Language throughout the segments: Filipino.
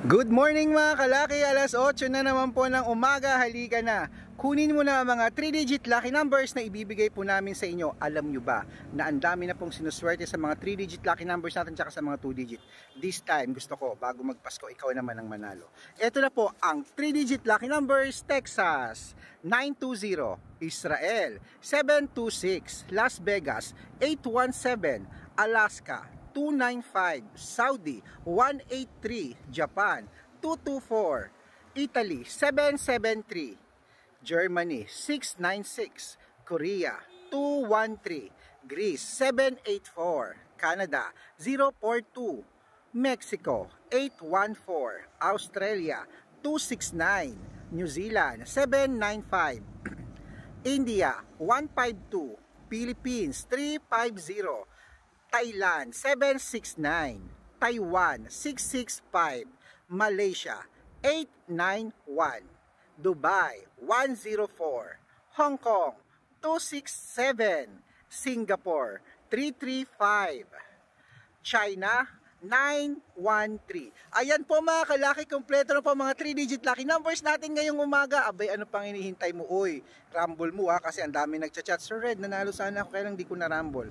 Good morning mga kalaki, alas 8 na naman po ng umaga, halika na. Kunin mo na ang mga 3-digit lucky numbers na ibibigay po namin sa inyo. Alam nyo ba na ang dami na pong sinuswerte sa mga 3-digit lucky numbers natin tsaka sa mga 2-digit. This time gusto ko, bago magpasko, ikaw naman ang manalo. Ito na po ang 3-digit lucky numbers. Texas 920, Israel 726, Las Vegas 817, Alaska 295, Saudi 183, Japan 224, Italy 773, Germany 696, Korea 213, Greece 784, Canada 042, Mexico 814, Australia 269, New Zealand 795, India 152, Philippines 350, Thailand 769, Taiwan 665, Malaysia 891, Dubai 104, Hong Kong 267, Singapore 335, China 913. Ayan po mga kalaki, kompleto na po mga 3-digit lucky numbers natin ngayong umaga. Abay, ano pang hinihintay mo? Uy, rumble mo ha, kasi ang dami nagchat-chat. Sir Red, nanalo sana ako, kaya lang di ko na rumble.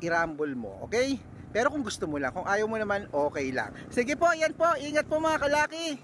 I-rumble mo, okay? Pero kung gusto mo lang, kung ayaw mo naman, okay lang. Sige po, ayan po, ingat po mga kalaki.